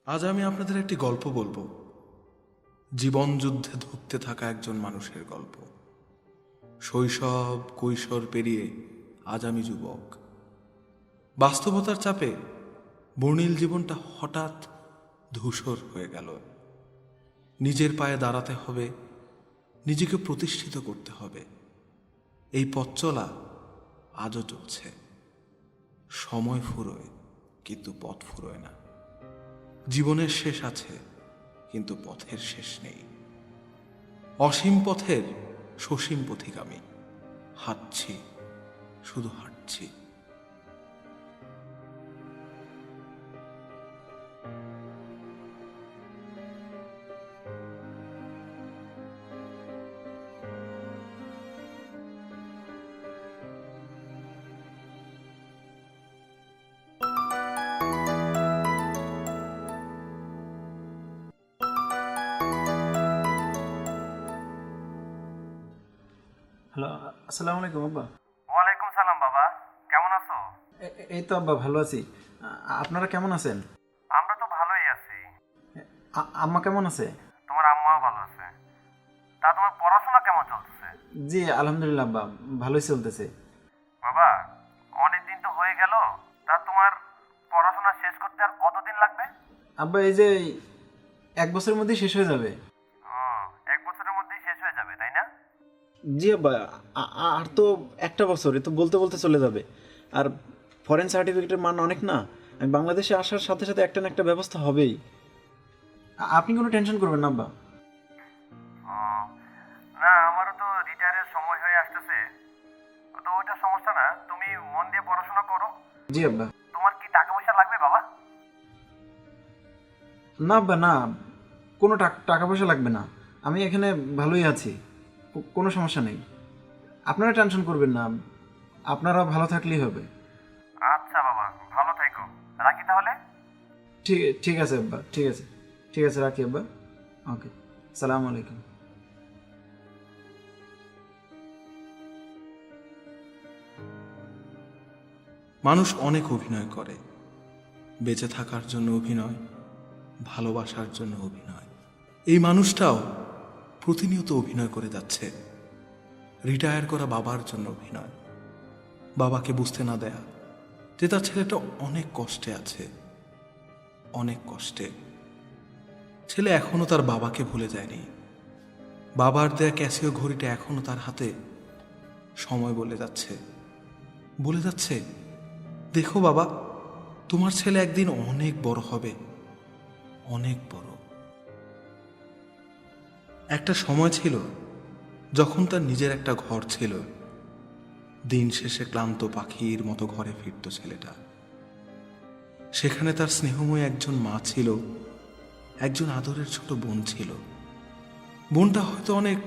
আজ আমি আপনাদের একটি গল্প বলবো, জীবন যুদ্ধে ধুঁকতে থাকা একজন মানুষের গল্প। শৈশব কৈশোর পেরিয়ে আজ আমি যুবক। বাস্তবতার চাপে বর্ণিল জীবনটা হঠাৎ ধূসর হয়ে গেল। নিজের পায়ে দাঁড়াতে হবে, নিজেকে প্রতিষ্ঠিত করতে হবে। এই পথ চলা আজও চলছে। সময় ফুরোয়, কিন্তু পথ ফুরোয় না। জীবনের শেষ আছে, কিন্তু পথের শেষ নেই। অসীম পথের সসীম পথিক আমি, হাঁটছি, শুধু হাঁটছি। হ্যালো, আসসালামু আলাইকুম আব্বা। ওয়ালাইকুম সালাম বাবা, কেমন আছো? এই তো আব্বা, ভালো আছি। আপনারা কেমন আছেন? আমরা তো ভালোই আছি। আম্মা কেমন আছে? তোমার আম্মাও ভালো আছে। তা তোমার পড়াশোনা কেমন চলছে? জি আলহামদুলিল্লাহ আব্বা, ভালোই চলতেছে। বাবা, অনেক দিন তো হয়ে গেল। তা তোমার পড়াশোনা শেষ করতে আর কতদিন লাগবে? আব্বা এই যে 1 বছরের মধ্যেই শেষ হয়ে যাবে। ও, 1 বছরের মধ্যেই শেষ হয়ে যাবে, তাই না? জি আব্বা, আর তো একটা বছর, এ তো বলতে বলতে চলে যাবে। আর ফরেন সার্টিফিকেটের মান অনেক না, আমি বাংলাদেশে আসার সাথে সাথে একটা না একটা ব্যবস্থা হবেই। আপনি কোনো টেনশন করবেন না আব্বা। ও, না আমারও তো রিটায়ারের সময় হয়ে আসতেছে। তো ওইটা সমস্যা না, তুমি মন দিয়ে পড়াশোনা করো। জি আব্বা। তোমার কি টাকা পয়সা লাগবে বাবা? না আব্বা না, কোনো টাকা পয়সা লাগবে না, আমি এখানে ভালোই আছি, কোনো সমস্যা নেই। আপনারা টেনশন করবেন না, আপনারা ভালো থাকলেই হবে। আচ্ছা বাবা, ভালো থেকো। রাখি তাহলে। ঠিক ঠিক আছে আব্বা, ঠিক আছে, ঠিক আছে, রাখি আব্বা। ওকে, সালাম আলাইকুম। মানুষ অনেক অভিনয় করে, বেঁচে থাকার জন্য অভিনয়, ভালোবাসার জন্য অভিনয়। এই মানুষটাও প্রতিনিয়ত অভিনয় করে যাচ্ছে। রিটায়ার করা বাবার জন্য অভিনয়, বাবাকে বুঝতে না দেয়া যে তার ছেলেটা অনেক কষ্টে আছে, অনেক কষ্টে। ছেলে এখনো তার বাবাকে ভুলে যায়নি। বাবার দেয়া ক্যাসিও ঘড়িটা এখনো তার হাতে। সময় বলে যাচ্ছে, বলে যাচ্ছে, দেখো বাবা, তোমার ছেলে একদিন অনেক বড় হবে, অনেক বড়। একটা সময় ছিল যখন তার নিজের একটা ঘর ছিল। দিন শেষে ক্লান্ত পাখির মতো ঘরে ফিরত ছেলেটা। সেখানে তার স্নেহময় একজন মা ছিল, একজন আদরের ছোট বোন ছিল। বোনটা হয়তো অনেক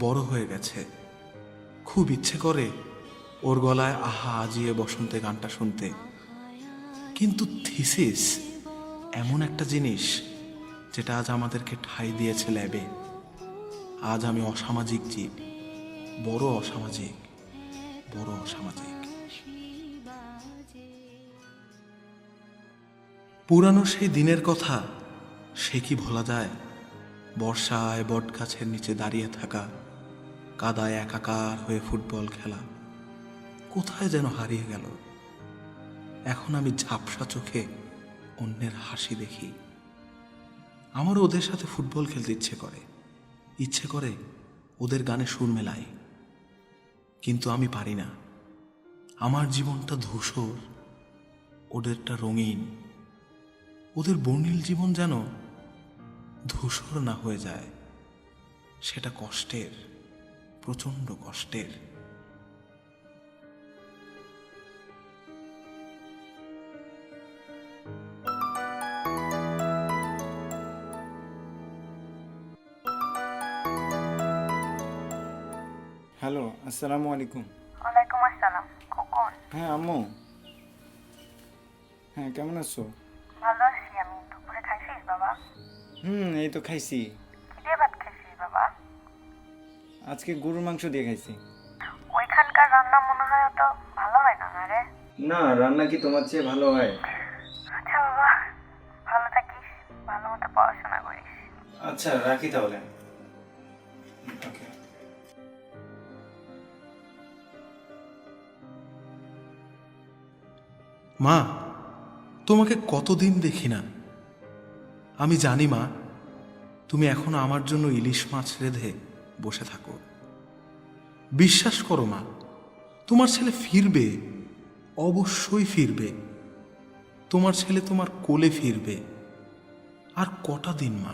বড় হয়ে গেছে। খুব ইচ্ছে করে ওর গলায় আহা আজিয়ে বসন্তে গানটা শুনতে। কিন্তু থিসিস এমন একটা জিনিস যেটা আজ আমাদেরকে ঠাঁই দিয়েছে ল্যাবে। আজ আমি অসামাজিক জীব, বড় অসামাজিক, বড় অসামাজিক। পুরানো সেই দিনের কথা সে কি ভোলা যায়? বর্ষায় বটগাছের নিচে দাঁড়িয়ে থাকা, কাদায় একাকার হয়ে ফুটবল খেলা কোথায় যেন হারিয়ে গেল। এখন আমি ঝাপসা চোখে অন্যের হাসি দেখি। আমার ওদের সাথে ফুটবল খেলতে ইচ্ছে করে ওদের গানে সুর মেলাই, কিন্তু আমি পারি না। আমার জীবনটা ধূসর, ওদেরটা রঙিন। ওদের বর্ণিল জীবন যেন ধূসর না হয়ে যায়। সেটা কষ্টের, প্রচণ্ড কষ্টের। হ্যালো, আসসালামু আলাইকুম। ওয়ালাইকুম আসসালাম। কখন? হ্যাঁ আম্মু, হ্যাঁ কেমন আছো? ভালো আছি আমি। দুপুরে খাইছিস বাবা? এই তো খাইছি। কি দিয়ে ভাত খাইছিস বাবা? আজকে গরুর মাংস দিয়ে খাইছি। ওইখানকার রান্না মনে হয় অত ভালো হয় না, না রে? না, রান্না কি তোমার চেয়ে ভালো হয়? আচ্ছা বাবা, ভালো থাকিস। পড়াশোনা করিস। আচ্ছা রাখি তাহলে। ওকে। মা, তোমাকে কতদিন দেখি না। আমি জানি মা, তুমি এখনো আমার জন্য ইলিশ মাছ রেঁধে বসে থাকো। বিশ্বাস করো মা, তোমার ছেলে ফিরবে, অবশ্যই ফিরবে। তোমার ছেলে তোমার কোলে ফিরবে। আর কটা দিন মা,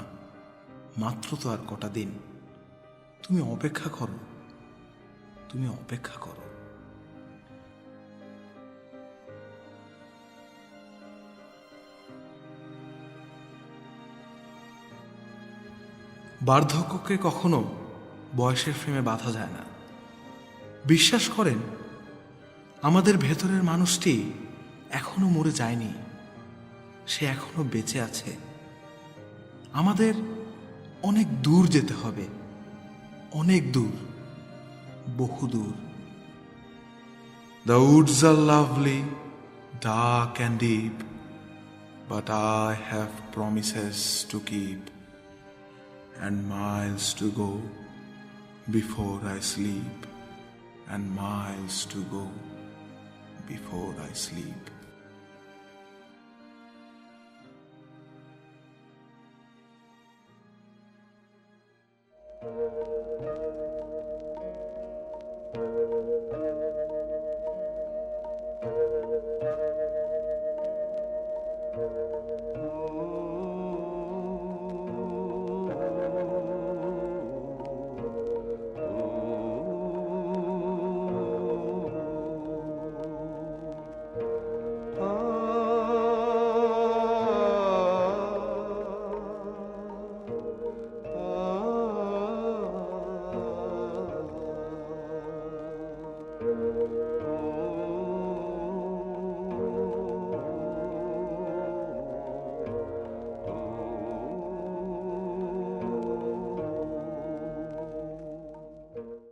মাত্র তো আর কটা দিন। তুমি অপেক্ষা করো, তুমি অপেক্ষা করো। বার্ধক্যকে কখনো বয়সের ফ্রেমে বাঁধা যায় না। বিশ্বাস করেন, আমাদের ভেতরের মানুষটি এখনো মরে যায়নি, সে এখনো বেঁচে আছে। আমাদের অনেক দূর যেতে হবে, অনেক দূর, বহু দূর। The woods are lovely, dark and deep, but I have promises to keep and miles to go before I sleep, and miles to go before I sleep.